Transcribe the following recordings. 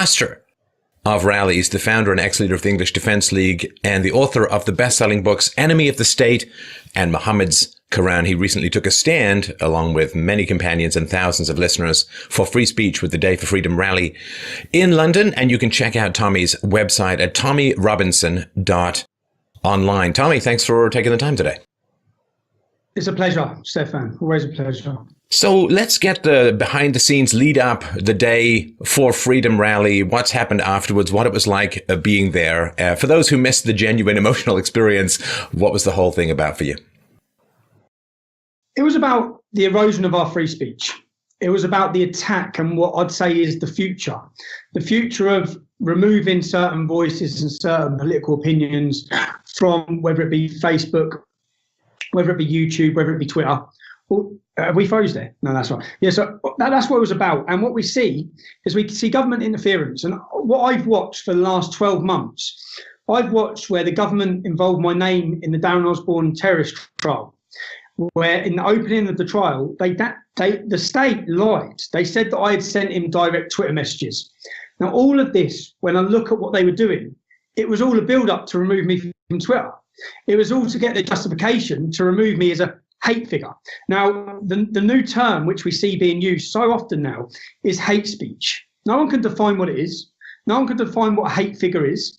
master of rallies, the founder and ex-leader of the English Defence League, and the author of the best-selling books Enemy of the State and Muhammad's Quran. He recently took a stand, along with many companions and thousands of listeners, for free speech with the Day for Freedom rally in London. And you can check out Tommy's website at tommyrobinson.online. Tommy, thanks for taking the time today. It's a pleasure, Stefan. Always a pleasure. So let's get the behind-the-scenes lead-up, the Day for Freedom rally, what's happened afterwards, what it was like being there. For those who missed the genuine emotional experience, what was the whole thing about for you? It was about the erosion of our free speech. It was about the attack and what I'd say is the future of removing certain voices and certain political opinions from, whether it be Facebook, whether it be YouTube, whether it be Twitter. Have we froze there? No, that's right. Yeah, so that's what it was about. And what we see is we see government interference. And what I've watched for the last 12 months, I've watched where the government involved my name in the Darren Osborne terrorist trial, where in the opening of the trial, the state lied. They said that I had sent him direct Twitter messages. Now, all of this, when I look at what they were doing, it was all a build-up to remove me from Twitter. It was all to get the justification to remove me as a hate figure. Now, the new term which we see being used so often now is hate speech. No one can define what it is. No one can define what a hate figure is,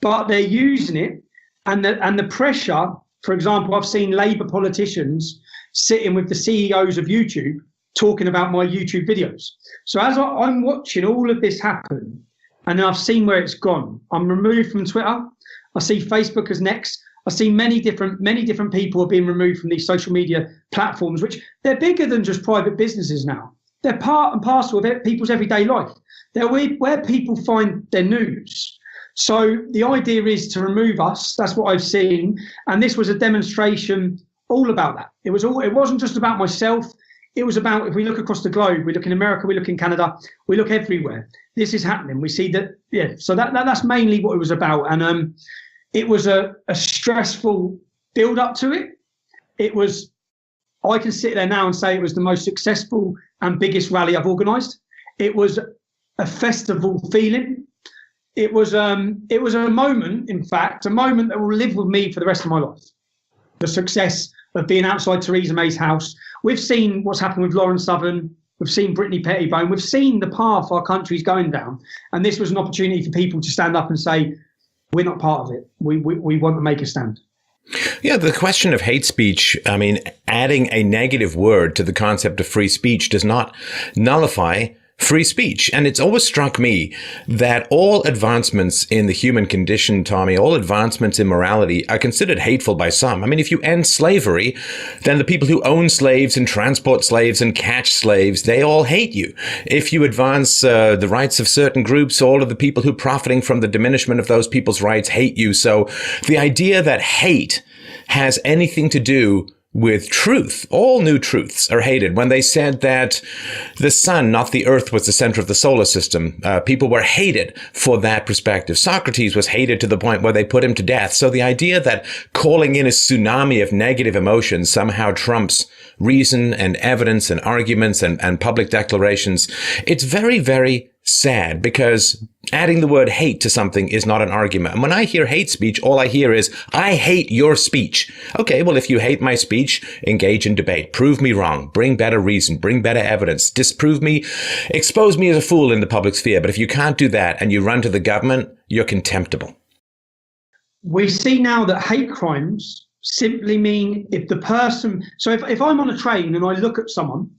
but they're using it, and the pressure. For example, I've seen Labour politicians sitting with the CEOs of YouTube talking about my YouTube videos. So as I'm watching all of this happen, and I've seen where it's gone, I'm removed from Twitter. I see Facebook as next. I see many different people are being removed from these social media platforms, which they're bigger than just private businesses now. They're part and parcel of people's everyday life. They're where people find their news. So the idea is to remove us. That's what I've seen. And this was a demonstration all about that. It wasn't just about myself. It was about, if we look across the globe, we look in America, we look in Canada, we look everywhere. This is happening. We see that, yeah. So that's mainly what it was about. And it was a stressful build up to it. I can sit there now and say it was the most successful and biggest rally I've organised. It was a festival feeling. It was a moment, in fact, a moment that will live with me for the rest of my life. The success of being outside Theresa May's house. We've seen what's happened with Lauren Southern. We've seen Brittany Pettibone. We've seen the path our country's going down. And this was an opportunity for people to stand up and say, we're not part of it. We want to make a stand. Yeah, the question of hate speech, I mean, adding a negative word to the concept of free speech does not nullify free speech. And it's always struck me that all advancements in the human condition, Tommy, all advancements in morality are considered hateful by some. I mean, if you end slavery, then the people who own slaves and transport slaves and catch slaves, they all hate you. If you advance the rights of certain groups, all of the people who profiting from the diminishment of those people's rights hate you. So the idea that hate has anything to do with truth, all new truths are hated. When they said that the sun, not the earth, was the center of the solar system, people were hated for that perspective. Socrates was hated to the point where they put him to death. So the idea that calling in a tsunami of negative emotions somehow trumps reason and evidence and arguments and public declarations, it's very, very sad, because adding the word hate to something is not an argument. And when I hear hate speech, all I hear is, I hate your speech. Okay, well, if you hate my speech, engage in debate. Prove me wrong. Bring better reason. Bring better evidence. Disprove me. Expose me as a fool in the public sphere. But if you can't do that and you run to the government, you're contemptible. We see now that hate crimes simply mean if the person... So if I'm on a train and I look at someone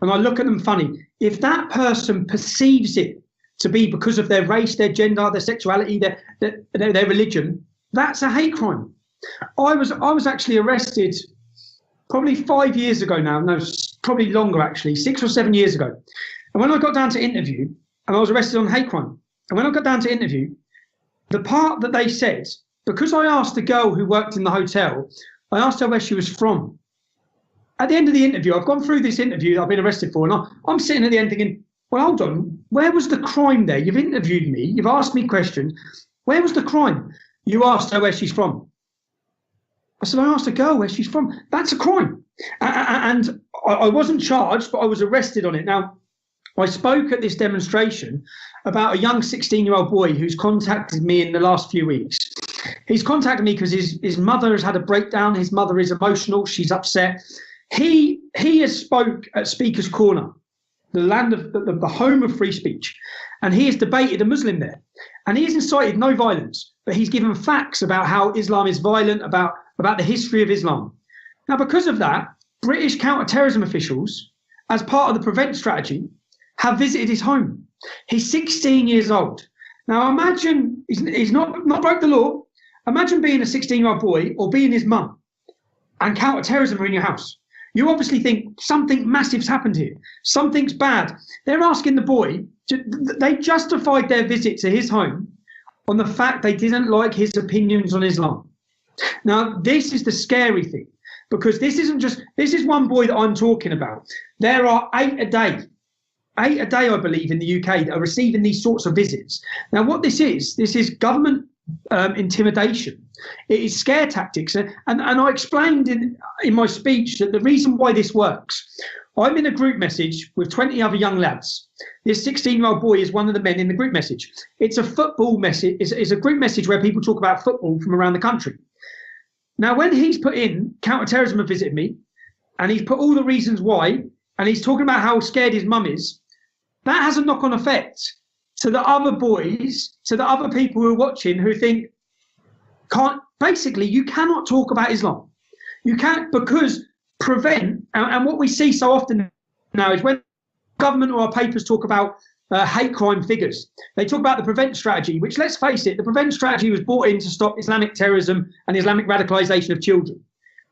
and I look at them funny, if that person perceives it to be because of their race, their gender, their sexuality, their religion, that's a hate crime. I was actually arrested probably 5 years ago now, no, probably longer actually, 6 or 7 years ago. And when I got down to interview, and I was arrested on hate crime, and when I got down to interview, the part that they said, because I asked the girl who worked in the hotel, I asked her where she was from. At the end of the interview, I've gone through this interview that I've been arrested for, and I'm sitting at the end thinking, well, hold on, where was the crime there? You've interviewed me, you've asked me questions. Where was the crime? You asked her where she's from. I said, I asked a girl where she's from. That's a crime. And I wasn't charged, but I was arrested on it. Now, I spoke at this demonstration about a young 16-year-old boy who's contacted me in the last few weeks. He's contacted me because his mother has had a breakdown. His mother is emotional. She's upset. He has spoke at Speaker's Corner, the land of the home of free speech, and he has debated a Muslim there. And he has incited no violence, but he's given facts about how Islam is violent, about the history of Islam. Now, because of that, British counter-terrorism officials, as part of the Prevent strategy, have visited his home. He's 16 years old. Now, imagine he's not broke the law. Imagine being a 16-year-old boy or being his mum and counter-terrorism are in your house. You obviously think something massive's happened here. Something's bad. They're asking the boy, they justified their visit to his home on the fact they didn't like his opinions on Islam. Now, this is the scary thing, because this is one boy that I'm talking about. There are 8 a day, I believe, in the UK that are receiving these sorts of visits. Now, what this is government intimidation. It is scare tactics. And I explained in my speech that the reason why this works, I'm in a group message with 20 other young lads. This 16-year-old boy is one of the men in the group message. It's a football message. It's a group message where people talk about football from around the country. Now, when he's put in counter-terrorism have visited me, and he's put all the reasons why, and he's talking about how scared his mum is, that has a knock-on effect to the other boys, to the other people who are watching, who think, you cannot talk about Islam. You can't, because Prevent, and what we see so often now is when government or our papers talk about hate crime figures, they talk about the Prevent strategy, which, let's face it, the Prevent strategy was brought in to stop Islamic terrorism and Islamic radicalization of children.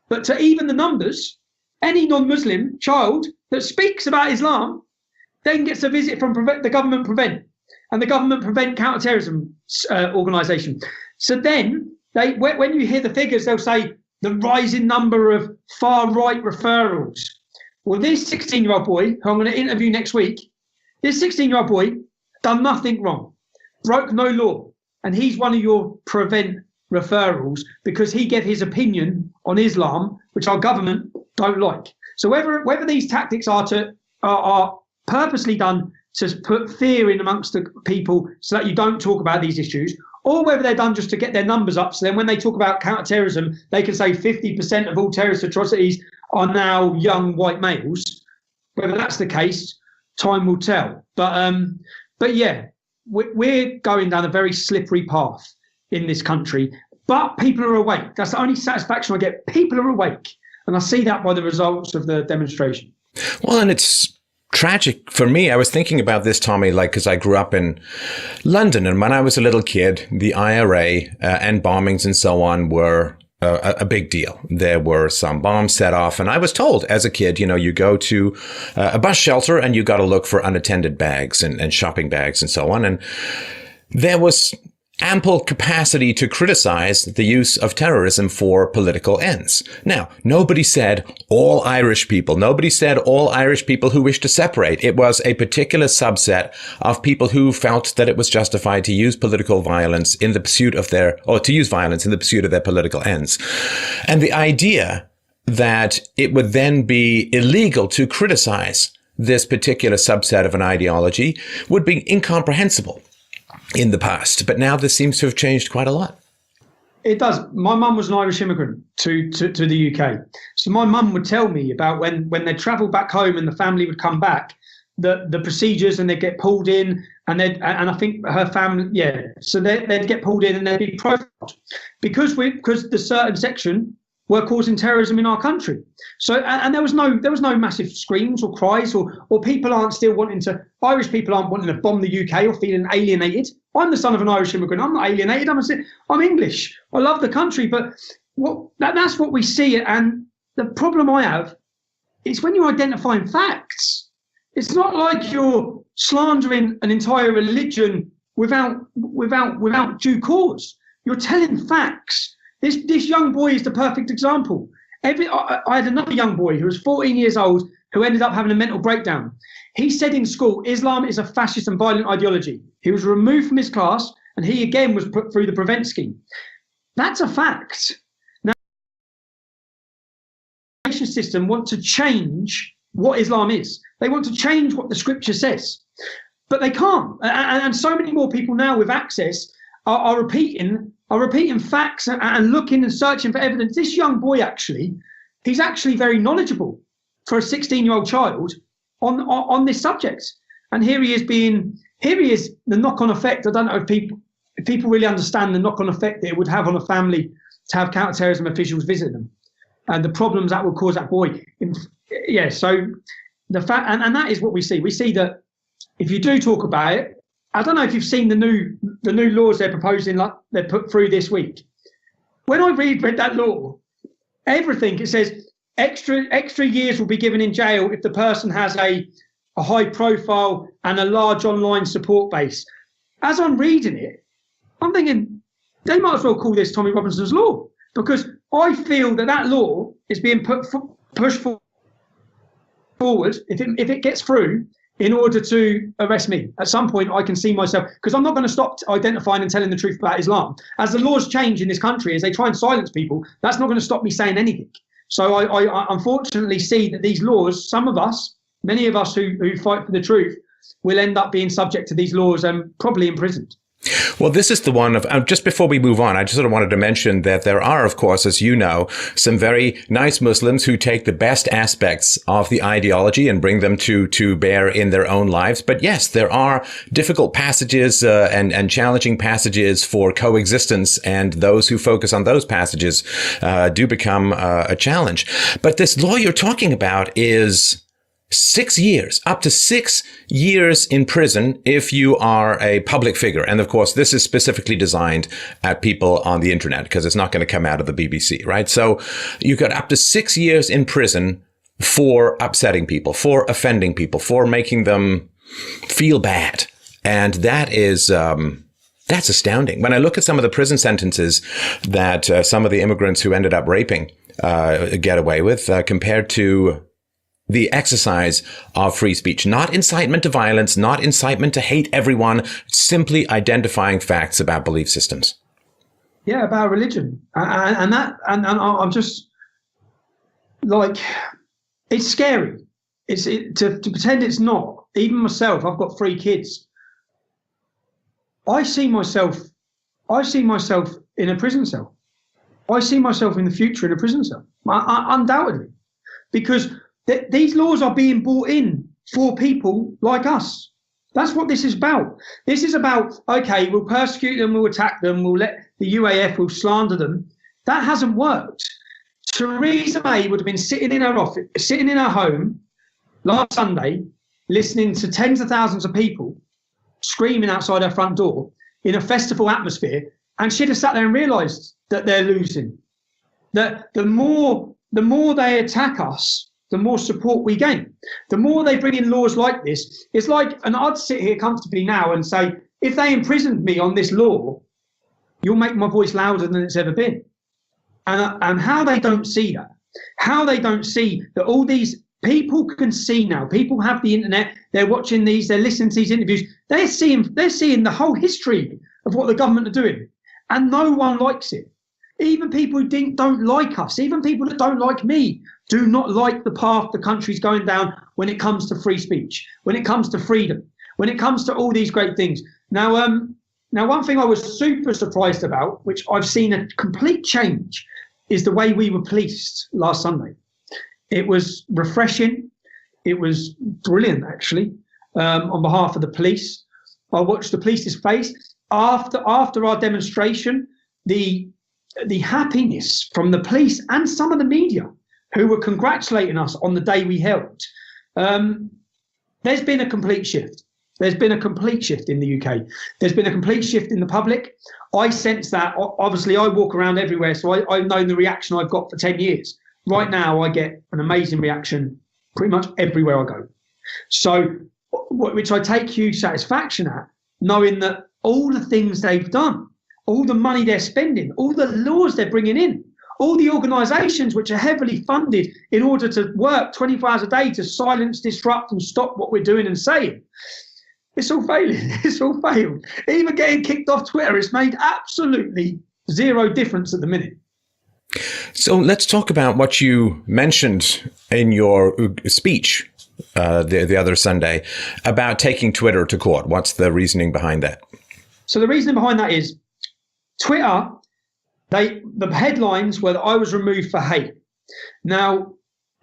But to even the numbers, any non-Muslim child that speaks about Islam then gets a visit from the government Prevent and the government Prevent counter-terrorism organisation. So then, when you hear the figures, they'll say the rising number of far-right referrals. Well, this 16-year-old boy, who I'm going to interview next week, this 16-year-old boy done nothing wrong, broke no law, and he's one of your Prevent referrals because he gave his opinion on Islam, which our government don't like. So whether these tactics are purposely done to put fear in amongst the people so that you don't talk about these issues, or whether they're done just to get their numbers up, so then when they talk about counter-terrorism, they can say 50% of all terrorist atrocities are now young white males. Whether that's the case, time will tell. But yeah, we're going down a very slippery path in this country, but people are awake. That's the only satisfaction I get. People are awake, and I see that by the results of the demonstration. Well, and it's tragic for me. I was thinking about this, Tommy, because I grew up in London, and when I was a little kid, the IRA and bombings and so on were a big deal. There were some bombs set off, and I was told as a kid, you go to a bus shelter and you got to look for unattended bags and shopping bags and so on. And there was ample capacity to criticize the use of terrorism for political ends. Now, nobody said all Irish people. Nobody said all Irish people who wish to separate. It was a particular subset of people who felt that it was justified to use political violence in the pursuit of to use violence in the pursuit of their political ends. And the idea that it would then be illegal to criticize this particular subset of an ideology would be incomprehensible in the past, but now this seems to have changed quite a lot. It does. My mum was an Irish immigrant to the UK, so my mum would tell me about when they travelled back home and the family would come back, the procedures, and they'd get pulled in, and I think her family, so they'd get pulled in and they'd be profiled because the certain section were causing terrorism in our country. So, and there was no massive screams or cries or people Irish people aren't wanting to bomb the UK or feeling alienated. I'm the son of an Irish immigrant. I'm not alienated. I'm English. I love the country, but that's what we see. And the problem I have is when you're identifying facts, it's not like you're slandering an entire religion without due cause. You're telling facts. This young boy is the perfect example. I had another young boy who was 14 years old who ended up having a mental breakdown. He said in school, Islam is a fascist and violent ideology. He was removed from his class, and he again was put through the Prevent scheme. That's a fact. Now, the education system want to change what Islam is. They want to change what the scripture says, but they can't. And so many more people now with access are repeating facts and looking and searching for evidence. This young boy, he's actually very knowledgeable for a 16-year-old child on this subject. And here he is, the knock-on effect. I don't know if people really understand the knock-on effect that it would have on a family to have counter-terrorism officials visit them, and the problems that would cause that boy. Yeah, so the fact, and that is what we see. We see that if you do talk about it, I don't know if you've seen the new laws they're proposing, like they're put through this week. When I read that law, everything, it says extra years will be given in jail if the person has a high profile and a large online support base. As I'm reading it, I'm thinking they might as well call this Tommy Robinson's law, because I feel that law is being pushed forward, if it gets through, in order to arrest me. At some point, I can see myself, because I'm not going to stop identifying and telling the truth about Islam. As the laws change in this country, as they try and silence people, that's not going to stop me saying anything. So I unfortunately see that these laws, some of us, many of us who fight for the truth, will end up being subject to these laws and probably imprisoned. Well, this is the one of, just before we move on, I just sort of wanted to mention that there are, of course, as you know, some very nice Muslims who take the best aspects of the ideology and bring them to bear in their own lives. But yes, there are difficult passages and challenging passages for coexistence, and those who focus on those passages do become a challenge. But this law you're talking about is 6 years, up to 6 years in prison if you are a public figure. And of course, this is specifically designed at people on the internet because it's not going to come out of the BBC, right? So you got up to 6 years in prison for upsetting people, for offending people, for making them feel bad. And that is, that's astounding. When I look at some of the prison sentences that some of the immigrants who ended up raping get away with compared to the exercise of free speech, not incitement to violence, not incitement to hate everyone, simply identifying facts about belief systems. Yeah, about religion. And I'm just like, it's scary. To pretend it's not. Even myself, I've got 3 kids. I see myself in a prison cell. I see myself in the future in a prison cell, undoubtedly, because these laws are being brought in for people like us. That's what this is about. This is about, okay, we'll persecute them, we'll attack them, we'll let the UAF, we'll slander them. That hasn't worked. Theresa May would have been sitting in her office, sitting in her home last Sunday, listening to tens of thousands of people screaming outside her front door in a festival atmosphere, and she'd have sat there and realised that they're losing. That the more they attack us, the more support we gain. The more they bring in laws like this, it's like, and I'd sit here comfortably now and say, if they imprisoned me on this law, you'll make my voice louder than it's ever been. And how they don't see that, how they don't see that all these people can see now, people have the internet, they're watching these, they're listening to these interviews, they're seeing the whole history of what the government are doing, and no one likes it. Even people who don't like us, even people that don't like me, do not like the path the country's going down when it comes to free speech, when it comes to freedom, when it comes to all these great things. Now, one thing I was super surprised about, which I've seen a complete change, is the way we were policed last Sunday. It was refreshing. It was brilliant, actually, on behalf of the police. I watched the police's face after our demonstration, the happiness from the police and some of the media who were congratulating us on the day we held. There's been a complete shift. There's been a complete shift in the UK. There's been a complete shift in the public. I sense that. Obviously, I walk around everywhere, so I've known the reaction I've got for 10 years. Right now, I get an amazing reaction pretty much everywhere I go. So, which I take huge satisfaction at, knowing that all the things they've done, all the money they're spending, all the laws they're bringing in, all the organisations which are heavily funded in order to work 24 hours a day to silence, disrupt and stop what we're doing and saying, it's all failing. It's all failed. Even getting kicked off Twitter, it's made absolutely zero difference at the minute. So let's talk about what you mentioned in your speech the other Sunday about taking Twitter to court. What's the reasoning behind that? So the reasoning behind that is Twitter, the headlines were that I was removed for hate. Now,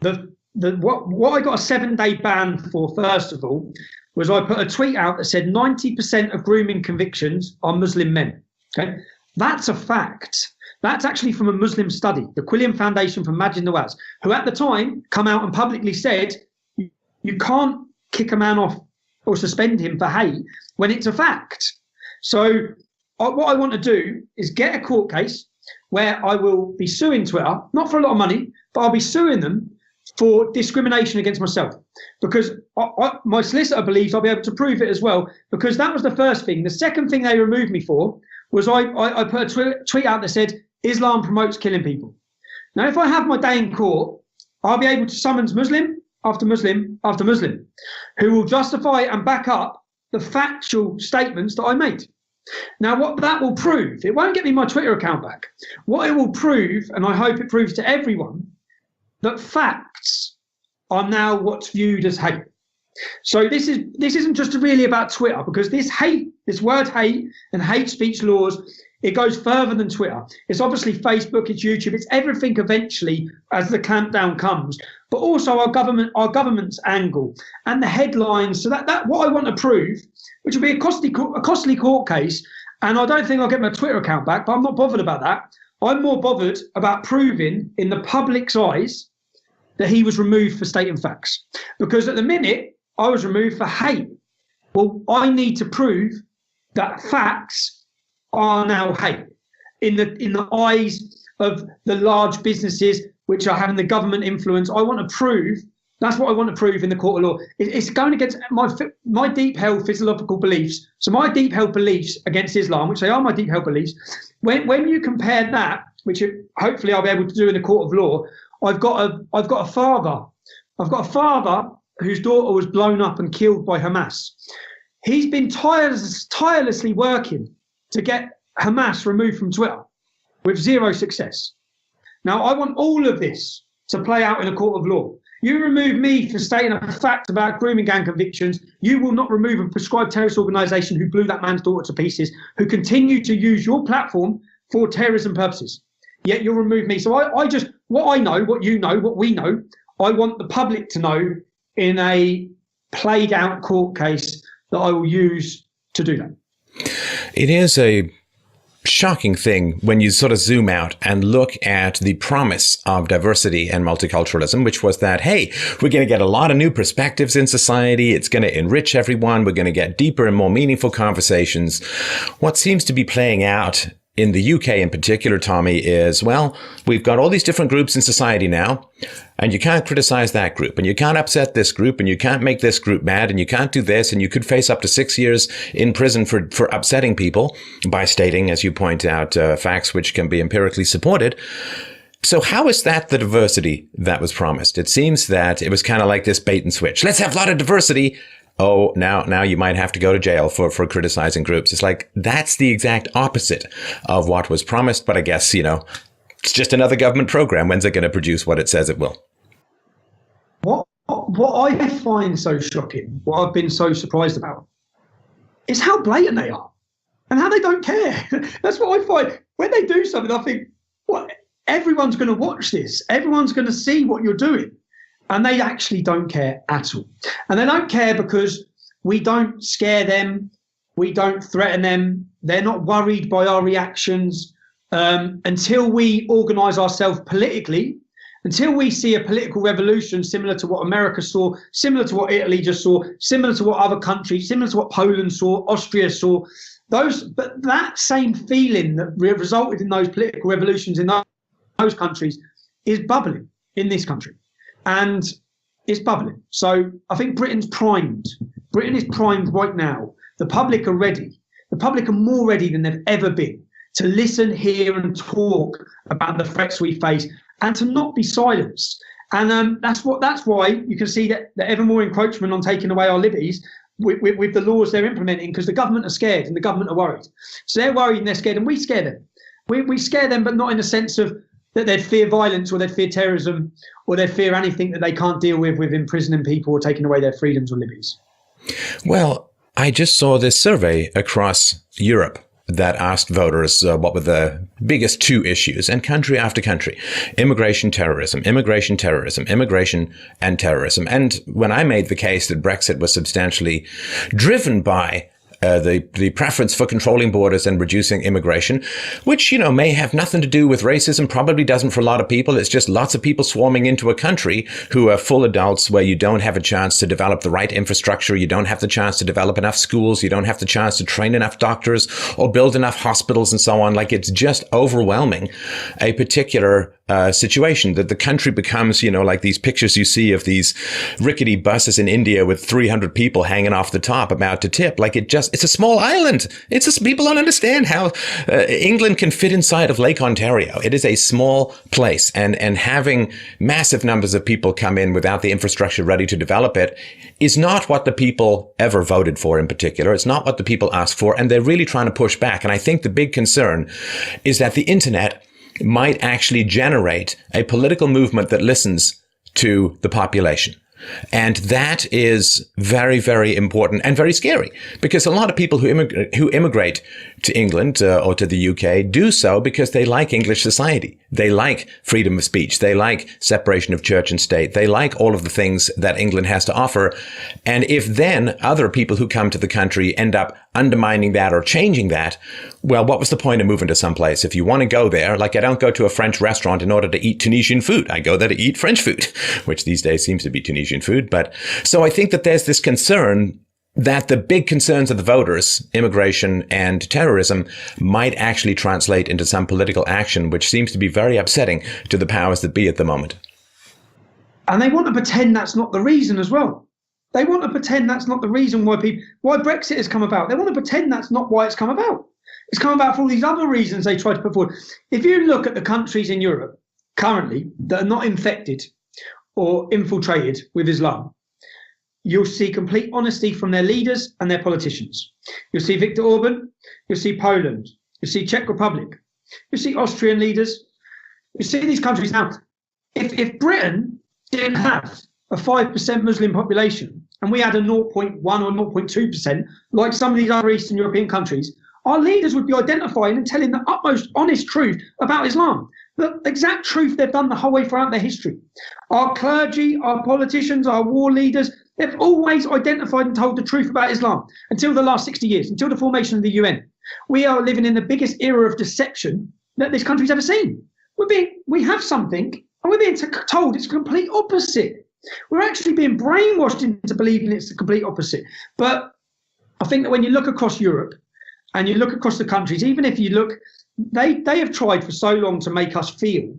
what I got a 7-day ban for, first of all, was I put a tweet out that said 90% of grooming convictions are Muslim men. Okay, that's a fact. That's actually from a Muslim study, the Quilliam Foundation for Majid Nawaz, who at the time come out and publicly said you can't kick a man off or suspend him for hate when it's a fact. So what I want to do is get a court case where I will be suing Twitter, not for a lot of money, but I'll be suing them for discrimination against myself, because my solicitor believes I'll be able to prove it as well, because that was the first thing. The second thing they removed me for was I put a tweet out that said, Islam promotes killing people. Now, if I have my day in court, I'll be able to summons Muslim after Muslim after Muslim who will justify and back up the factual statements that I made. Now, what that will prove, it won't get me my Twitter account back. What it will prove, and I hope it proves to everyone, that facts are now what's viewed as hate. So this isn't just really about Twitter, because this word hate and hate speech laws, it goes further than Twitter. It's obviously Facebook, it's YouTube, it's everything eventually as the clampdown comes, but also our government's angle and the headlines. So that what I want to prove, which will be a costly court case, and I don't think I'll get my Twitter account back, but I'm not bothered about that. I'm more bothered about proving in the public's eyes that he was removed for stating facts. Because at the minute, I was removed for hate. Well, I need to prove that facts are now hate in the eyes of the large businesses which are having the government influence. I want to prove, that's what I want to prove in the court of law. It's going against my deep held physiological beliefs. So my deep held beliefs against Islam, which they are my deep held beliefs, when you compare that, which hopefully I'll be able to do in the court of law, I've got a father whose daughter was blown up and killed by Hamas. He's been tirelessly working to get Hamas removed from Twitter with zero success. Now, I want all of this to play out in a court of law. You remove me for stating a fact about grooming gang convictions. You will not remove a prescribed terrorist organisation who blew that man's daughter to pieces, who continue to use your platform for terrorism purposes. Yet you'll remove me. So what I know, what you know, what we know, I want the public to know in a played out court case that I will use to do that. It is a shocking thing when you sort of zoom out and look at the promise of diversity and multiculturalism, which was that, hey, we're going to get a lot of new perspectives in society. It's going to enrich everyone. We're going to get deeper and more meaningful conversations. What seems to be playing out in the UK in particular, Tommy, is, well, we've got all these different groups in society now, and you can't criticize that group, and you can't upset this group, and you can't make this group mad, and you can't do this, and you could face up to 6 years in prison for upsetting people by stating, as you point out, facts which can be empirically supported. So how is that the diversity that was promised? It seems that it was kind of like this bait and switch. Let's have a lot of diversity. Oh, now you might have to go to jail for criticizing groups. It's like, that's the exact opposite of what was promised. But I guess, it's just another government program. When's it going to produce what it says it will? What I find so shocking, what I've been so surprised about, is how blatant they are and how they don't care. That's what I find. When they do something, I think, what? Everyone's going to watch this. Everyone's going to see what you're doing. And they actually don't care at all. And they don't care because we don't scare them. We don't threaten them. They're not worried by our reactions until we organise ourselves politically, until we see a political revolution similar to what America saw, similar to what Italy just saw, similar to what other countries, similar to what Poland saw, Austria saw. But that same feeling that resulted in those political revolutions in those countries is bubbling in this country. And it's bubbling. So I think Britain's primed. Britain is primed right now. The public are ready. The public are more ready than they've ever been to listen, hear and talk about the threats we face and to not be silenced. And that's why you can see that ever more encroachment on taking away our liberties with the laws they're implementing, because the government are scared and the government are worried. So they're worried and they're scared, and we scare them. We scare them, but not in the sense of that they'd fear violence or they'd fear terrorism or they'd fear anything that they can't deal with imprisoning people or taking away their freedoms or liberties. Well, I just saw this survey across Europe that asked voters what were the biggest two issues, and country after country: immigration, terrorism, immigration, terrorism, immigration, and terrorism. And when I made the case that Brexit was substantially driven by the preference for controlling borders and reducing immigration, which, may have nothing to do with racism, probably doesn't for a lot of people. It's just lots of people swarming into a country who are full adults where you don't have a chance to develop the right infrastructure. You don't have the chance to develop enough schools. You don't have the chance to train enough doctors or build enough hospitals and so on. Like, it's just overwhelming a particular situation that the country becomes, like these pictures you see of these rickety buses in India with 300 people hanging off the top about to tip. Like, it's a small island. People don't understand how England can fit inside of Lake Ontario. It is a small place, and having massive numbers of people come in without the infrastructure ready to develop it is not what the people ever voted for in particular. It's not what the people asked for, and they're really trying to push back. And I think the big concern is that the internet might actually generate a political movement that listens to the population. And that is very, very important and very scary, because a lot of people who immigrate to England or to the UK do so because they like English society. They like freedom of speech. They like separation of church and state. They like all of the things that England has to offer. And if then other people who come to the country end up undermining that or changing that, well, what was the point of moving to someplace? If you want to go there, like, I don't go to a French restaurant in order to eat Tunisian food. I go there to eat French food, which these days seems to be Tunisian food. But so I think that there's this concern that the big concerns of the voters, immigration and terrorism, might actually translate into some political action, which seems to be very upsetting to the powers that be at the moment. And they want to pretend that's not the reason as well. They want to pretend that's not the reason why Brexit has come about. They want to pretend that's not why it's come about. It's come about for all these other reasons they try to put forward. If you look at the countries in Europe currently that are not infected or infiltrated with Islam, you'll see complete honesty from their leaders and their politicians. You'll see Viktor Orban, you'll see Poland, you'll see Czech Republic, you'll see Austrian leaders, you'll see these countries. Now, if Britain didn't have a 5% Muslim population and we had a 0.1 or 0.2%, like some of these other Eastern European countries, our leaders would be identifying and telling the utmost honest truth about Islam, the exact truth they've done the whole way throughout their history. Our clergy, our politicians, our war leaders, they've always identified and told the truth about Islam until the last 60 years, until the formation of the UN. We are living in the biggest era of deception that this country's ever seen. We have something and we're being told it's the complete opposite. We're actually being brainwashed into believing it's the complete opposite. But I think that when you look across Europe and you look across the countries, even if you look, they have tried for so long to make us feel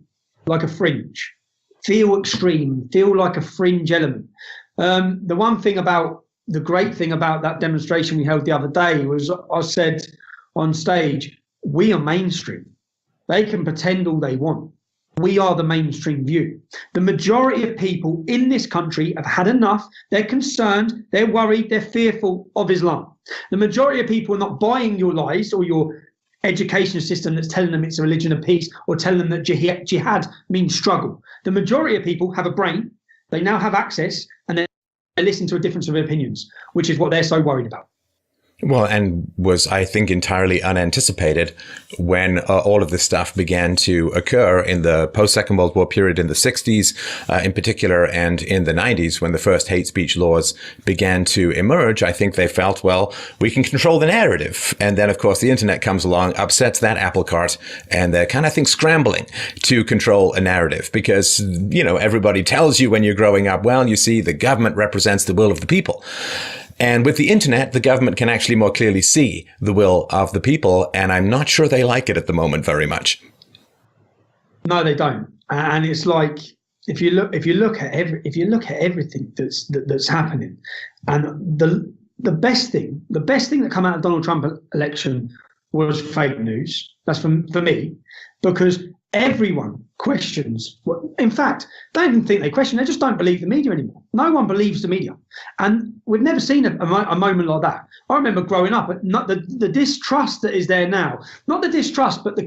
like a fringe, feel extreme, feel like a fringe element. The great thing about that demonstration we held the other day was I said on stage, we are mainstream. They can pretend all they want. We are the mainstream view. The majority of people in this country have had enough. They're concerned, they're worried, they're fearful of Islam. The majority of people are not buying your lies or your education system that's telling them it's a religion of peace or telling them that jihad means struggle. The majority of people have a brain. They now have access, and they listen to a difference of opinions, which is what they're so worried about. Well, and was, I think, entirely unanticipated when all of this stuff began to occur in the post-Second World War period in the 60s, in particular, and in the 90s, when the first hate speech laws began to emerge. I think they felt, well, we can control the narrative. And then, of course, the internet comes along, upsets that apple cart, and they're kind of, I think, scrambling to control a narrative because, everybody tells you when you're growing up, well, you see, the government represents the will of the people. And with the internet, the government can actually more clearly see the will of the people, and I'm not sure they like it at the moment very much. No, they don't. And it's like if you look at everything that's happening, and the best thing that came out of Donald Trump election was fake news. That's for me, because everyone questions. In fact, they don't even think they question. They just don't believe the media anymore. No one believes the media. And we've never seen a moment like that. I remember growing up, not the distrust that is there now, not the distrust, but the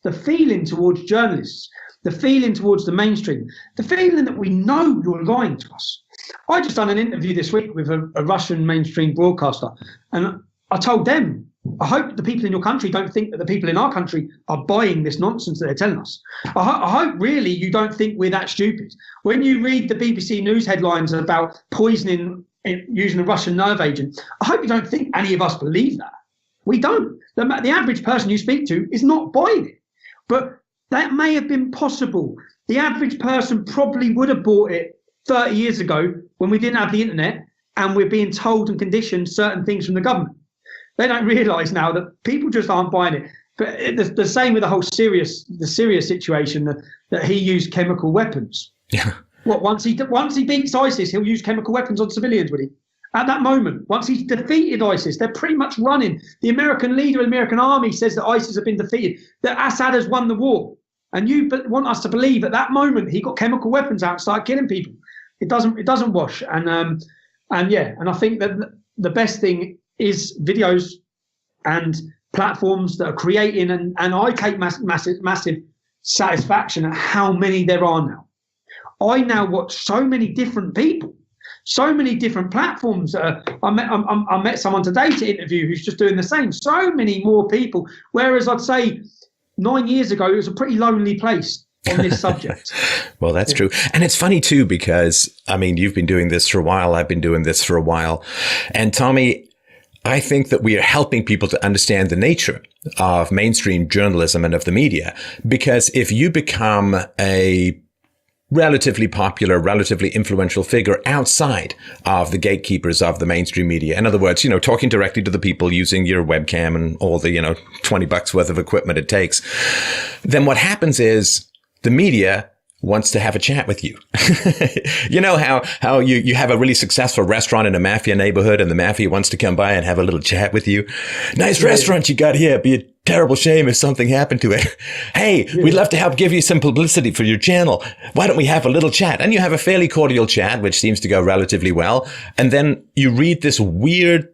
the feeling towards journalists, the feeling towards the mainstream, the feeling that we know you're lying to us. I just done an interview this week with a Russian mainstream broadcaster, and I told them, I hope the people in your country don't think that the people in our country are buying this nonsense that they're telling us. I hope really you don't think we're that stupid. When you read the BBC News headlines about poisoning using a Russian nerve agent, I hope you don't think any of us believe that. We don't. The average person you speak to is not buying it. But that may have been possible. The average person probably would have bought it 30 years ago when we didn't have the internet and we're being told and conditioned certain things from the government. They don't realise now that people just aren't buying it. But the same with the whole Syria situation, that he used chemical weapons. Yeah. What, once he beats ISIS, he'll use chemical weapons on civilians, would he? At that moment, once he's defeated ISIS, they're pretty much running. The American leader of the American army says that ISIS have been defeated, that Assad has won the war. And you want us to believe at that moment he got chemical weapons out and started killing people. It doesn't wash. And I think that the best thing is videos and platforms that are creating, and I take massive satisfaction at how many there are now. I now watch so many different people, so many different platforms. I met someone today to interview who's just doing the same. So many more people. Whereas I'd say 9 years ago, it was a pretty lonely place on this subject. Well, that's true. And it's funny too, because I mean, you've been doing this for a while. I've been doing this for a while. And Tommy, I think that we are helping people to understand the nature of mainstream journalism and of the media, because if you become a relatively popular, relatively influential figure outside of the gatekeepers of the mainstream media. In other words, talking directly to the people using your webcam and all the, $20 worth of equipment it takes. Then what happens is the media wants to have a chat with you. You know how you have a really successful restaurant in a mafia neighborhood and the mafia wants to come by and have a little chat with you. Nice restaurant you got here. Be a terrible shame if something happened to it. Hey, we'd love to help give you some publicity for your channel. Why don't we have a little chat? And you have a fairly cordial chat, which seems to go relatively well. And then you read this weird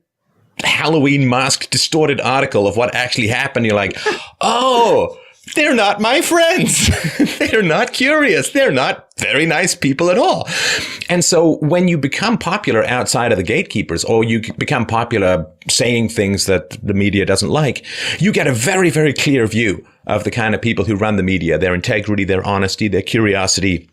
Halloween masked distorted article of what actually happened. You're like, oh, they're not my friends. They're not curious. They're not very nice people at all. And so when you become popular outside of the gatekeepers, or you become popular saying things that the media doesn't like, you get a very, very clear view of the kind of people who run the media, their integrity, their honesty, their curiosity,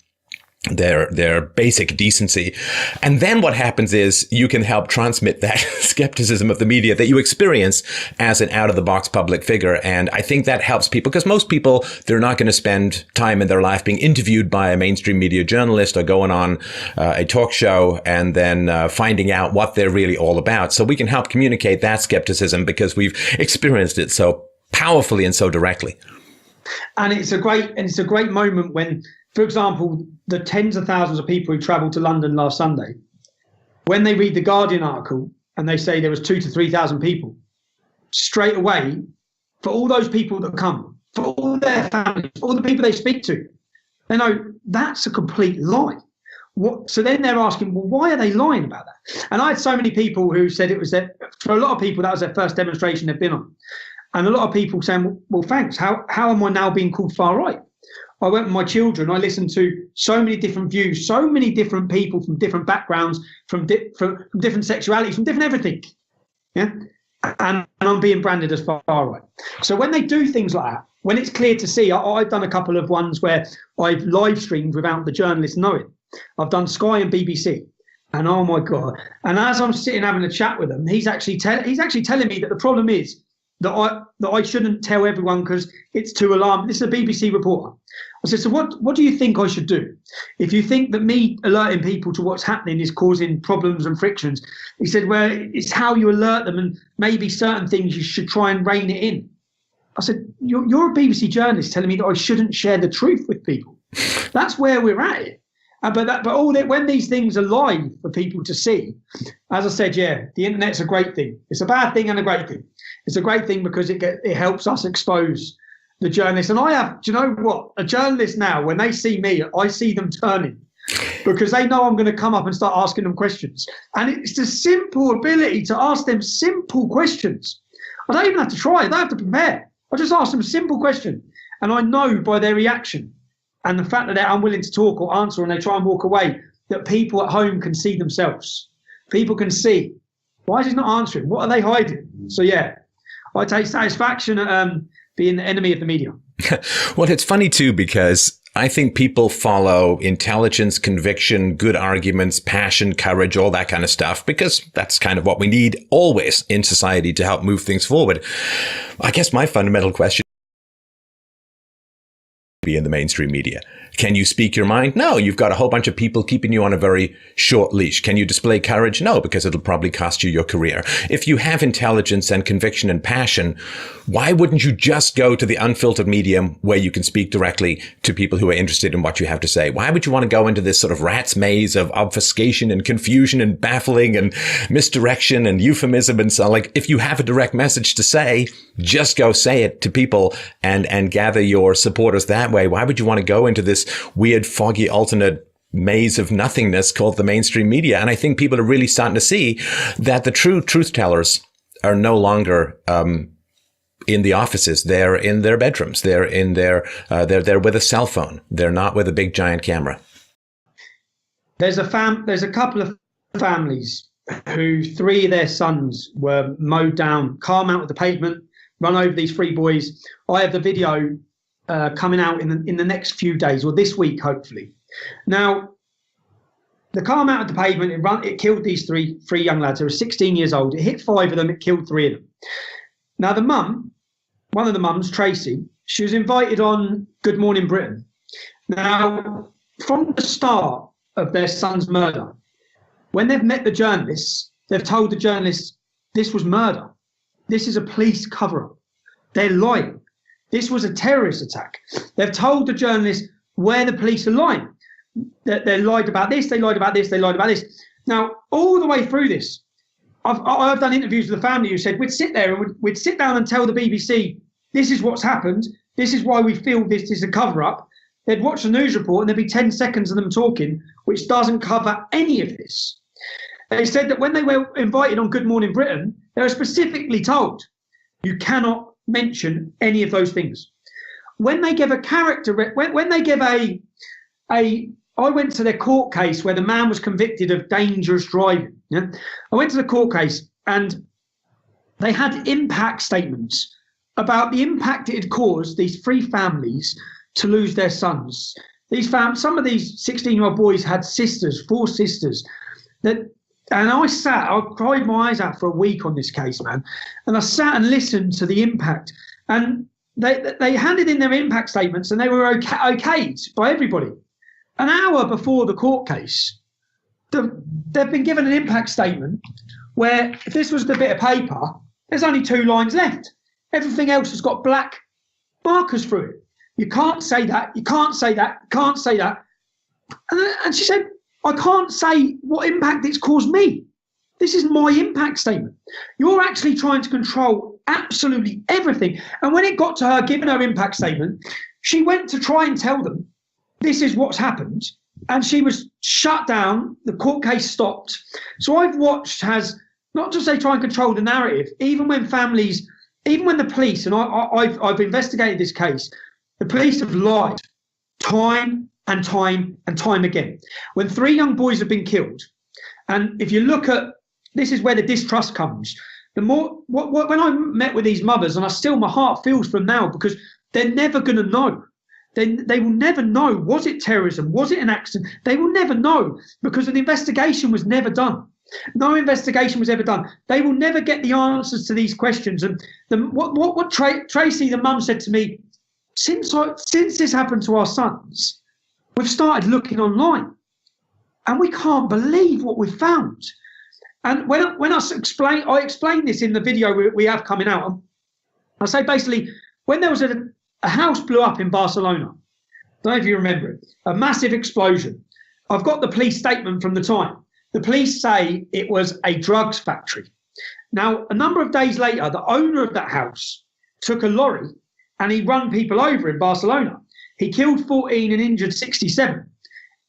their basic decency. And then what happens is you can help transmit that skepticism of the media that you experience as an out-of-the-box public figure. And I think that helps people, because most people, they're not going to spend time in their life being interviewed by a mainstream media journalist or going on a talk show and then finding out what they're really all about. So we can help communicate that skepticism because we've experienced it so powerfully and so directly. And it's a great moment when, for example, the tens of thousands of people who travelled to London last Sunday, when they read the Guardian article and they say there was 2,000 to 3,000 people, straight away, for all those people that come, for all their families, all the people they speak to, they know that's a complete lie. So then they're asking, well, why are they lying about that? And I had so many people who said it was for a lot of people, that was their first demonstration they've been on. And a lot of people saying, well, thanks. How am I now being called far right? I went with my children. I listened to so many different views, so many different people from different backgrounds, from different sexualities, from different everything. Yeah, and I'm being branded as far right. So when they do things like that, when it's clear to see, I've done a couple of ones where I've live streamed without the journalists knowing. I've done Sky and BBC, and oh my God! And as I'm sitting having a chat with them, he's actually telling me that the problem is that I shouldn't tell everyone because it's too alarming. This is a BBC reporter. I said, so what do you think I should do? If you think that me alerting people to what's happening is causing problems and frictions, he said, well, it's how you alert them, and maybe certain things you should try and rein it in. I said, you're a BBC journalist telling me that I shouldn't share the truth with people. That's where we're at it. When these things are live for people to see, as I said, yeah, the internet's a great thing. It's a bad thing and a great thing. It's a great thing because it helps us expose the journalists. And do you know what? A journalist now, when they see me, I see them turning because they know I'm going to come up and start asking them questions. And it's the simple ability to ask them simple questions. I don't even have to try. I don't have to prepare. I just ask them a simple question. And I know by their reaction and the fact that they're unwilling to talk or answer and they try and walk away, that people at home can see themselves. People can see, why is he not answering? What are they hiding? So yeah, I take satisfaction at being the enemy of the media. Well, it's funny too, because I think people follow intelligence, conviction, good arguments, passion, courage, all that kind of stuff, because that's kind of what we need always in society to help move things forward. I guess my fundamental question be in the mainstream media. Can you speak your mind? No, you've got a whole bunch of people keeping you on a very short leash. Can you display courage? No, because it'll probably cost you your career. If you have intelligence and conviction and passion, why wouldn't you just go to the unfiltered medium where you can speak directly to people who are interested in what you have to say? Why would you want to go into this sort of rat's maze of obfuscation and confusion and baffling and misdirection and euphemism and so on? Like, if you have a direct message to say, just go say it to people and gather your supporters that way. Why would you want to go into this weird, foggy, alternate maze of nothingness called the mainstream media? And I think people are really starting to see that the true truth tellers are no longer in the offices. They're in their bedrooms. They're in their they're with a cell phone. They're not with a big giant camera. There's a couple of families who 3 of their sons were mowed down, car mounted the pavement, run over these 3 boys. I have the video coming out in the next few days, or this week, hopefully. Now, the car mounted the pavement. It killed these three young lads. They were 16 years old. It hit 5 of them. It killed 3 of them. Now, the mum, one of the mums, Tracy, she was invited on Good Morning Britain. Now, from the start of their son's murder, when they've met the journalists, they've told the journalists this was murder. This is a police cover-up. They're lying. This was a terrorist attack. They've told the journalists where the police are lying. They lied about this, they lied about this, they lied about this. Now, all the way through this, I've done interviews with the family who said we'd sit there and we'd sit down and tell the BBC, this is what's happened, this is why we feel this is a cover-up. They'd watch the news report and there'd be 10 seconds of them talking, which doesn't cover any of this. They said that when they were invited on Good Morning Britain, they were specifically told, you cannot mention any of those things. When they give a character, when they give I went to their court case where the man was convicted of dangerous driving. Yeah? I went to the court case and they had impact statements about the impact it had caused these 3 families to lose their sons. Some of these 16-year-old boys had sisters, 4 sisters. And I cried my eyes out for a week on this case, man. And I sat and listened to the impact. And they handed in their impact statements and they were okayed by everybody. An hour before the court case, they've been given an impact statement where if this was the bit of paper, there's only 2 lines left. Everything else has got black markers through it. You can't say that, you can't say that, you can't say that. And she said, I can't say what impact it's caused me. This is my impact statement. You're actually trying to control absolutely everything. And when it got to her giving her impact statement, she went to try and tell them, this is what's happened. And she was shut down. The court case stopped. So I've watched as, not just they try and control the narrative, even when the police, and I've investigated this case, the police have lied time and time and time again. When 3 young boys have been killed, and if you look at, this is where the distrust comes. The more, when I met with these mothers, and my heart feels for them now, because they're never going to know. They will never know, was it terrorism? Was it an accident? They will never know because an investigation was never done. No investigation was ever done. They will never get the answers to these questions. And what Tracy, the mum, said to me, since this happened to our sons, we've started looking online and we can't believe what we've found. And when I explain this in the video we have coming out, I say basically, when there was a house blew up in Barcelona. I don't know if you remember it. A massive explosion. I've got the police statement from the time. The police say it was a drugs factory. Now, a number of days later, the owner of that house took a lorry and he run people over in Barcelona. He killed 14 and injured 67.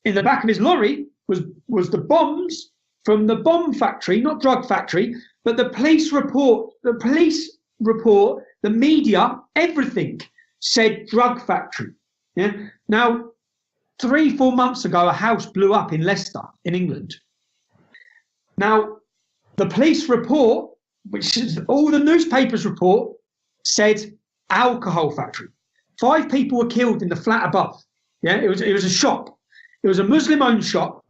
In the back of his lorry was the bombs from the bomb factory, not drug factory, but the police report, the media, everything said drug factory. Yeah. Now, 3-4 months ago, a house blew up in Leicester, in England. Now, the police report, which is all the newspapers report, said alcohol factory. 5 people were killed in the flat above. Yeah, it was a shop. It was a Muslim-owned shop.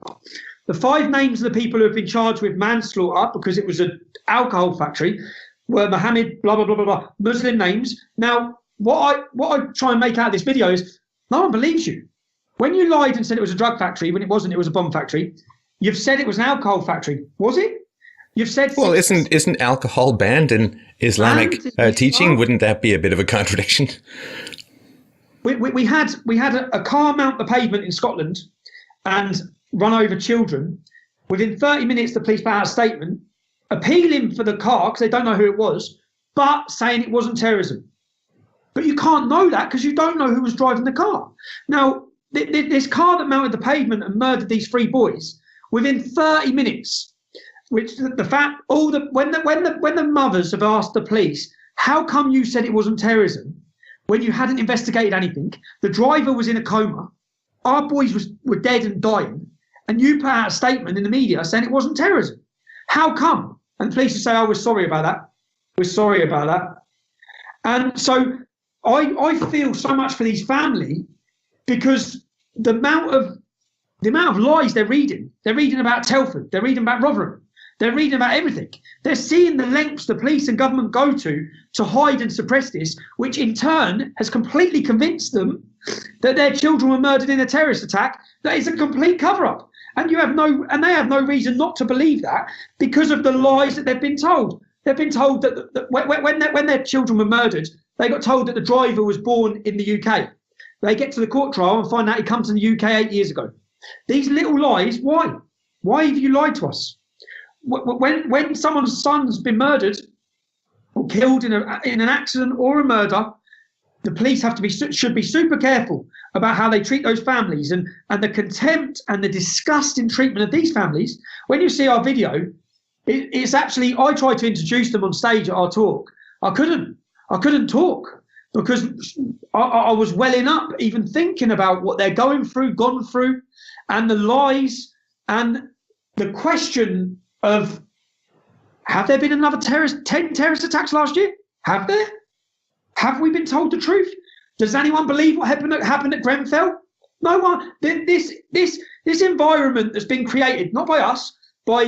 The 5 names of the people who have been charged with manslaughter because it was an alcohol factory were Mohammed, blah, blah, blah, blah, blah, Muslim names. Now, what I try and make out of this video is no one believes you. When you lied and said it was a drug factory, when it wasn't, it was a bomb factory, you've said it was an alcohol factory. Was it? You've said... Well, isn't alcohol banned in Islamic teaching? Wouldn't that be a bit of a contradiction? We had a car mount the pavement in Scotland and run over children. Within 30 minutes, the police put out a statement appealing for the car because they don't know who it was, but saying it wasn't terrorism. But you can't know that because you don't know who was driving the car. Now, this car that mounted the pavement and murdered these 3 boys within 30 minutes, which the fact when the mothers have asked the police, how come you said it wasn't terrorism when you hadn't investigated anything? The driver was in a coma. Our boys were dead and dying, and you put out a statement in the media saying it wasn't terrorism. How come? And the police would say, "Oh, we're sorry about that. We're sorry about that." And so I feel so much for these family because the amount of lies they're reading about Telford, they're reading about Rotherham, they're reading about everything. They're seeing the lengths the police and government go to hide and suppress this, which in turn has completely convinced them that their children were murdered in a terrorist attack. That is a complete cover-up. And they have no reason not to believe that because of the lies that they've been told. They've been told that when their children were murdered, they got told that the driver was born in the UK. They get to the court trial and find out he comes to the UK 8 years ago. These little lies, why? Why have you lied to us? When someone's son's been murdered or killed in an accident or a murder, the police should be super careful about how they treat those families and the contempt and the disgusting treatment of these families. When you see our video, it's actually, I tried to introduce them on stage at our talk. I couldn't talk because I was welling up even thinking about what they're gone through, and the lies and the question of, have there been another 10 terrorist attacks last year? Have there? Have we been told the truth? Does anyone believe what happened at Grenfell? No one. This environment that's been created, not by us, by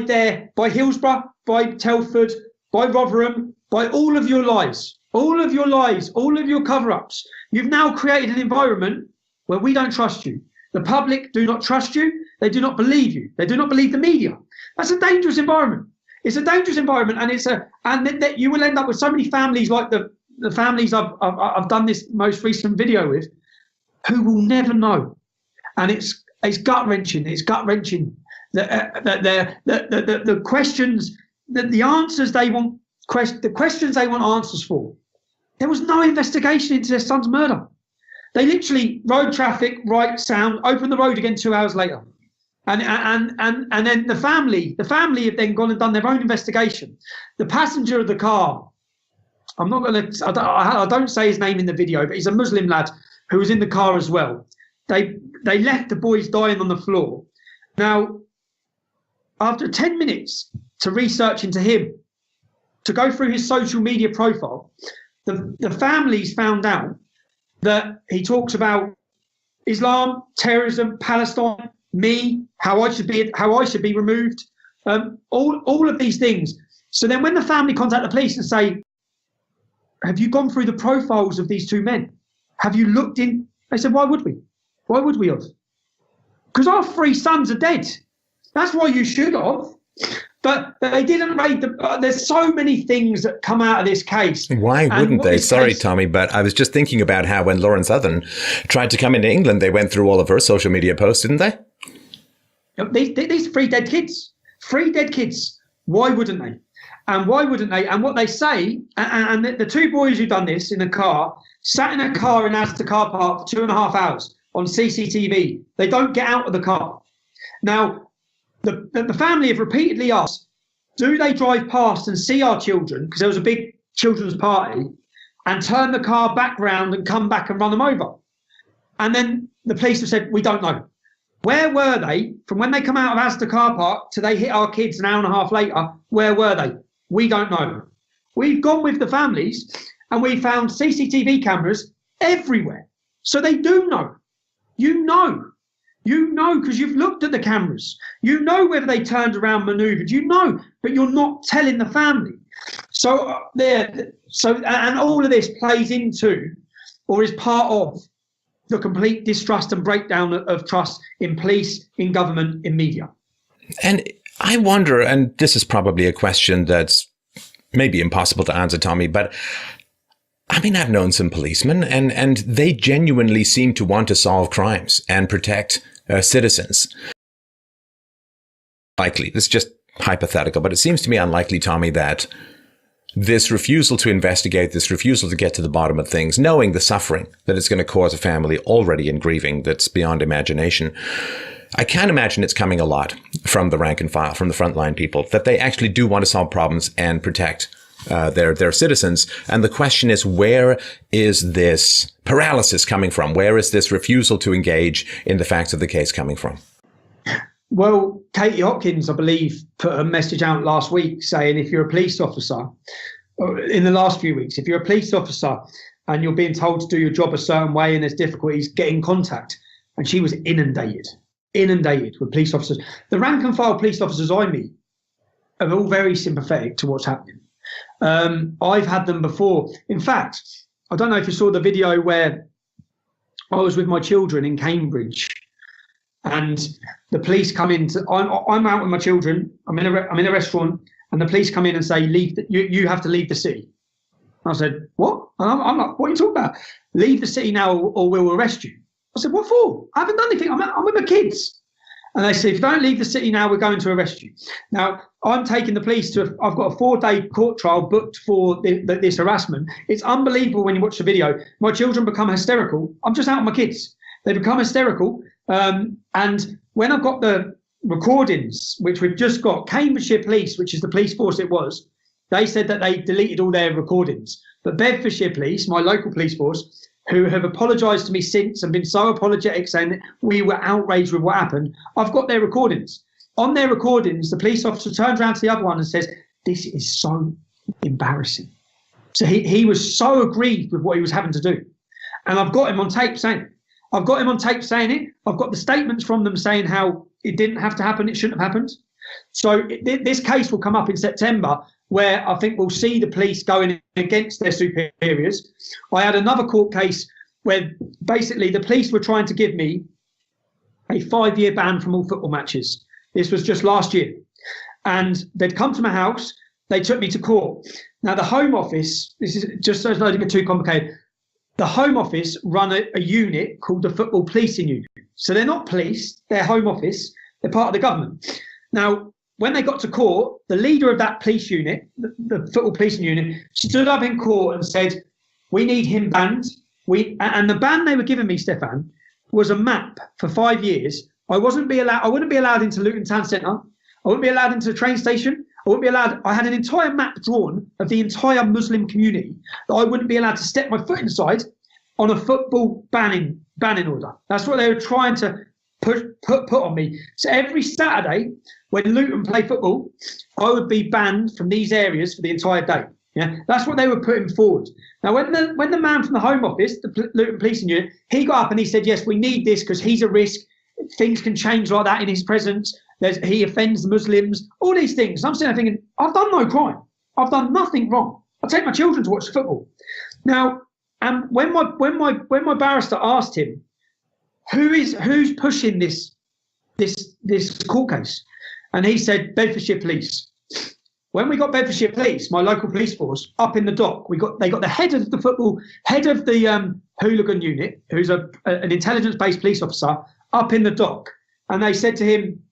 Hillsborough, by Telford, by Rotherham, by all of your lies, all of your cover-ups. You've now created an environment where we don't trust you. The public do not trust you. They do not believe you. They do not believe the media. That's a dangerous environment. It's a dangerous environment, and that you will end up with so many families like the families I've done this most recent video with, who will never know, and it's gut wrenching. It's gut wrenching that the questions, that the answers they want, the questions they want answers for. There was no investigation into their son's murder. They literally road traffic, right sound, open the road again 2 hours later. And then the family have then gone and done their own investigation. The passenger of the car, I don't say his name in the video, but he's a Muslim lad who was in the car as well. They left the boys dying on the floor. Now, after 10 minutes to research into him, to go through his social media profile, the families found out that he talks about Islam, terrorism, Palestine, me, how I should be removed, all of these things. So then when the family contact the police and say, have you gone through the profiles of these 2 men? Have you looked in? They said, why would we? Why would we have? Because our 3 sons are dead. That's why you should have. But they didn't raid there's so many things that come out of this case. Why wouldn't they? Sorry, Tommy, but I was just thinking about how when Lauren Southern tried to come into England, they went through all of her social media posts, didn't they? These 3 dead kids. 3 dead kids. Why wouldn't they? And why wouldn't they? And what they say, and the 2 boys who've done this in a car, sat in a car in Asda car park for 2.5 hours on CCTV. They don't get out of the car. Now, the family have repeatedly asked, do they drive past and see our children? Because there was a big children's party. and turn the car back round and come back and run them over. And then the police have said, we don't know. Where were they from when they come out of Asda car park to they hit our kids an hour and a half later? Where were they? We don't know. We've gone with the families and we found CCTV cameras everywhere. So they do know. You know because you've looked at the cameras. You know whether they turned around, manoeuvred. You know, but you're not telling the family. So and all of this plays into or is part of the complete distrust and breakdown of trust in police, in government, in media. And I wonder, and this is probably a question that's maybe impossible to answer, Tommy, but I mean, I've known some policemen and they genuinely seem to want to solve crimes and protect citizens. Likely, this is just hypothetical, but it seems to me unlikely, Tommy, that this refusal to investigate, this refusal to get to the bottom of things, knowing the suffering that it's going to cause a family already in grieving that's beyond imagination. I can't imagine it's coming a lot from the rank and file, from the frontline people, that they actually do want to solve problems and protect their citizens. And the question is, where is this paralysis coming from? Where is this refusal to engage in the facts of the case coming from? Well, Katie Hopkins, I believe, put a message out last week saying if you're a police officer, or in the last few weeks, if you're a police officer and you're being told to do your job a certain way and there's difficulties, get in contact. And she was inundated with police officers. The rank and file police officers I meet are all very sympathetic to what's happening. I've had them before. In fact, I don't know if you saw the video where I was with my children in Cambridge and the police come in. I'm out with my children. I'm in a restaurant and the police come in and say, you have to leave the city. I said, what? And I'm like, what are you talking about? Leave the city now or we'll arrest you. I said, what for? I haven't done anything. I'm with my kids. And they said, if you don't leave the city now, we're going to arrest you. Now, I'm taking the police I've got a 4-day court trial booked for this harassment. It's unbelievable when you watch the video. My children become hysterical. I'm just out with my kids. They become hysterical. And when I've got the recordings, which we've just got, Cambridgeshire Police, which is the police force it was, they said that they deleted all their recordings. But Bedfordshire Police, my local police force, who have apologised to me since and been so apologetic, saying that we were outraged with what happened, I've got their recordings. On their recordings, the police officer turns around to the other one and says, this is so embarrassing. So he was so aggrieved with what he was having to do. And I've got him on tape saying it. I've got the statements from them saying how it didn't have to happen, it shouldn't have happened. So this case will come up in September, where I think we'll see the police going against their superiors. I had another court case where basically the police were trying to give me a 5-year ban from all football matches. This was just last year. And they'd come to my house, they took me to court. Now the Home Office, this is just so it's not get too complicated, the Home Office run a unit called the Football Policing Unit. So they're not police, they're Home Office, they're part of the government. Now, when they got to court, the leader of that police unit, the Football Policing Unit, stood up in court and said, we need him banned. And the ban they were giving me, Stefan, was a map for 5 years. I wouldn't be allowed into Luton Town Centre. I wouldn't be allowed into the train station. I had an entire map drawn of the entire Muslim community that I wouldn't be allowed to step my foot inside on a football banning order. That's what they were trying to put on me. So every Saturday when Luton play football, I would be banned from these areas for the entire day. Yeah, that's what they were putting forward. Now, when the man from the Home Office, the Luton Policing Unit, he got up and he said, yes, we need this because he's a risk. Things can change like that in his presence. He offends Muslims, all these things. I'm sitting there thinking, I've done no crime. I've done nothing wrong. I take my children to watch football. Now, and when my barrister asked him, who's pushing this court case, and he said Bedfordshire Police. When we got Bedfordshire Police, my local police force, up in the dock, they got the head of the hooligan unit, who's an intelligence-based police officer, up in the dock, and they said to him,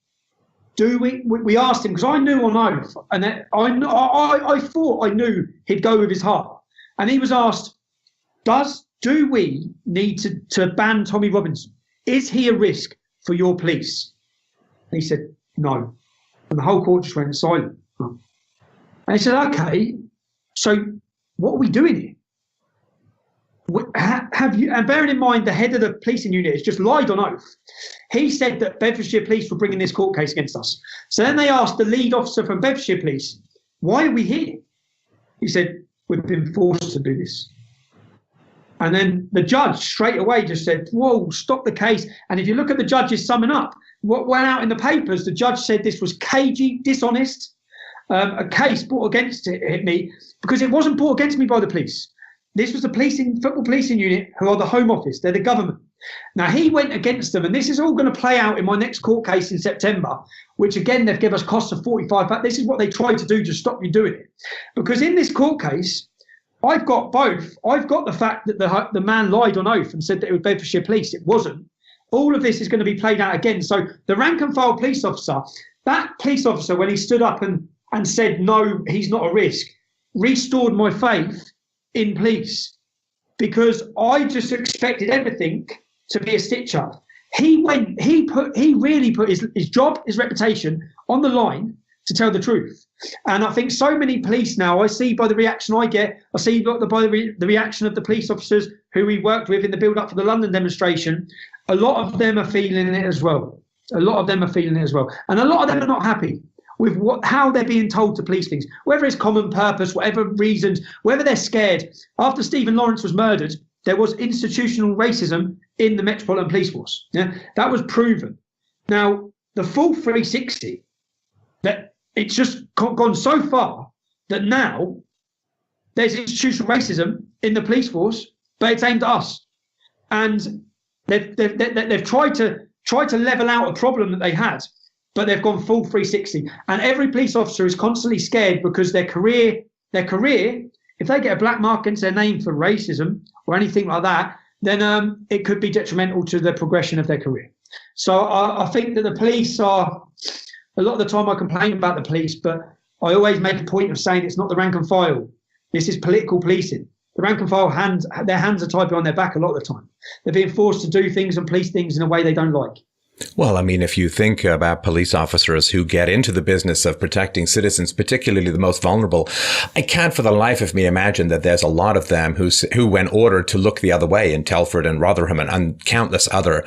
we asked him, because I knew on oath, and I thought I knew he'd go with his heart, and he was asked, do we need to ban Tommy Robinson? Is he a risk for your police? And he said, no. And the whole court just went silent. And he said, okay, so what are we doing here? have you, and bearing in mind the head of the policing unit has just lied on oath. He said that Bedfordshire Police were bringing this court case against us. So then they asked the lead officer from Bedfordshire Police, why are we here? He said, we've been forced to do this. And then the judge straight away just said, whoa, stop the case. And if you look at the judge's summing up, what went out in the papers, the judge said this was cagey, dishonest, a case brought against me because it wasn't brought against me by the police. This was the football policing unit who are the Home Office. They're the government. Now, he went against them, and this is all going to play out in my next court case in September, which, again, they've given us costs of 45. But this is what they tried to do to stop you doing it. Because in this court case, I've got both. I've got the fact that the man lied on oath and said that it was Bedfordshire Police. It wasn't. All of this is going to be played out again. So the rank and file police officer, that police officer, when he stood up and said, no, he's not a risk, restored my faith in police, because I just expected everything to be a stitch up. He really put his job, his reputation on the line to tell the truth. And I think so many police now, I see by the reaction I get, I see by the reaction of the police officers who we worked with in the build up for the London demonstration, a lot of them are feeling it as well. And a lot of them are not happy with how they're being told to police things, whether it's common purpose, whatever reasons, whether they're scared. After Stephen Lawrence was murdered, there was institutional racism in the Metropolitan Police Force. Yeah, that was proven. Now, the full 360, that it's just gone so far that now there's institutional racism in the police force, but it's aimed at us. And they've tried to level out a problem that they had, but they've gone full 360. And every police officer is constantly scared because their career, if they get a black mark against their name for racism or anything like that, then it could be detrimental to the progression of their career. So I think that the police are, a lot of the time I complain about the police, but I always make a point of saying it's not the rank and file. This is political policing. The rank and file, their hands are tied behind their back a lot of the time. They're being forced to do things and police things in a way they don't like. Well, I mean, if you think about police officers who get into the business of protecting citizens, particularly the most vulnerable, I can't for the life of me imagine that there's a lot of them who when ordered to look the other way in Telford and Rotherham and countless other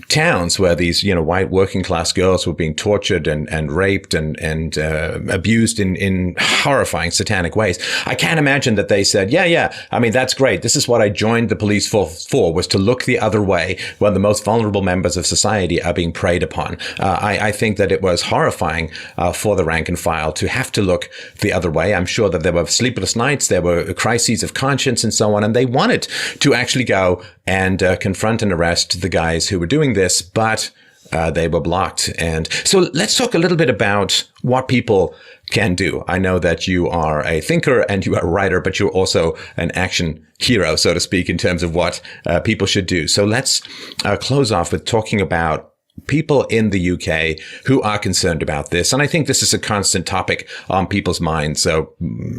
towns where these, white working class girls were being tortured and raped and abused in horrifying satanic ways. I can't imagine that they said, yeah, I mean, that's great. This is what I joined the police for was to look the other way when the most vulnerable members of society are being preyed upon. I think that it was horrifying for the rank and file to have to look the other way. I'm sure that there were sleepless nights, there were crises of conscience and so on, and they wanted to actually go and confront and arrest the guys who were doing this, but they were blocked. And so let's talk a little bit about what people can do. I know that you are a thinker and you are a writer, but you're also an action hero, so to speak, in terms of what people should do. So let's close off with talking about people in the UK who are concerned about this. And I think this is a constant topic on people's minds. So,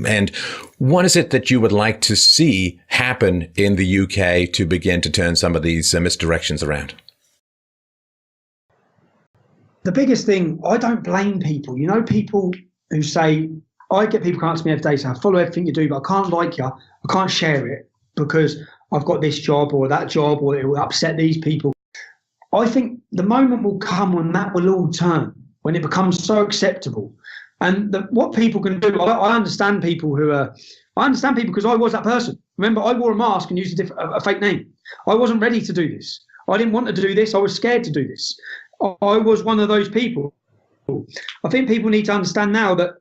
and what is it that you would like to see happen in the UK to begin to turn some of these misdirections around? The biggest thing, I don't blame people. People who say, I get people come up to me every day saying, I follow everything you do, but I can't like you. I can't share it because I've got this job or that job, or it will upset these people. I think the moment will come when that will all turn, when it becomes so acceptable. And what people can do, I understand people because I was that person. Remember, I wore a mask and used a fake name. I wasn't ready to do this. I didn't want to do this. I was scared to do this. I was one of those people. I think people need to understand now that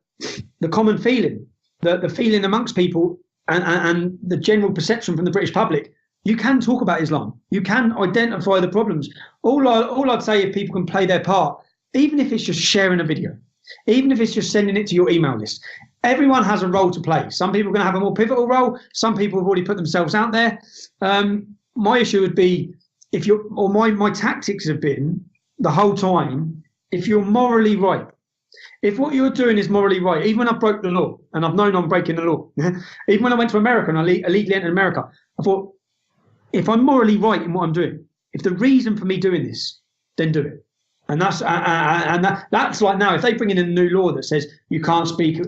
the common feeling, the feeling amongst people and the general perception from the British public, you can talk about Islam. You can identify the problems. All I'd say, if people can play their part, even if it's just sharing a video, even if it's just sending it to your email list, everyone has a role to play. Some people are going to have a more pivotal role. Some people have already put themselves out there. My issue would be my tactics have been the whole time, if you're morally right, if what you're doing is morally right, even when I broke the law, and I've known I'm breaking the law, even when I went to America and I illegally entered America, I thought, if I'm morally right in what I'm doing, if the reason for me doing this, then do it. And that's like now, if they bring in a new law that says you can't speak,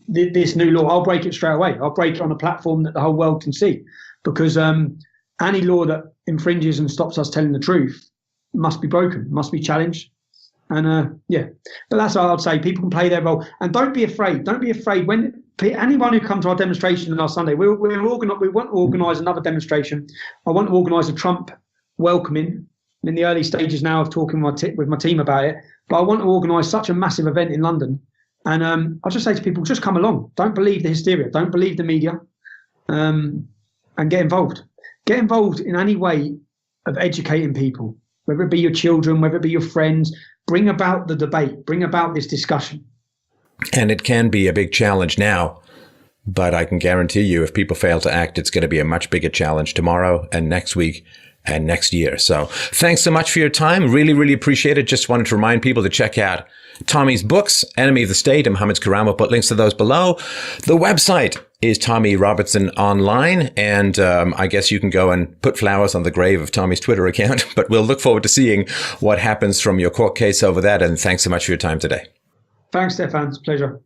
this new law, I'll break it straight away. I'll break it on a platform that the whole world can see, because any law that infringes and stops us telling the truth must be broken, must be challenged. And but that's what I'd say. People can play their role, and don't be afraid. Don't be afraid. When anyone who comes to our demonstration last Sunday, we want to organise another demonstration. I want to organise a Trump welcoming. I'm in the early stages now of talking with my team about it, but I want to organise such a massive event in London. And I'll just say to people, just come along. Don't believe the hysteria. Don't believe the media, and get involved. Get involved in any way of educating people, whether it be your children, whether it be your friends. Bring about the debate, bring about this discussion. And it can be a big challenge now, but I can guarantee you if people fail to act, it's going to be a much bigger challenge tomorrow and next week and next year. So thanks so much for your time. Really, really appreciate it. Just wanted to remind people to check out Tommy's books, Enemy of the State and Muhammad's Quran. We'll put links to those below. The website is Tommy Robertson Online. And I guess you can go and put flowers on the grave of Tommy's Twitter account. But we'll look forward to seeing what happens from your court case over that. And thanks so much for your time today. Thanks, Stefan. It's a pleasure.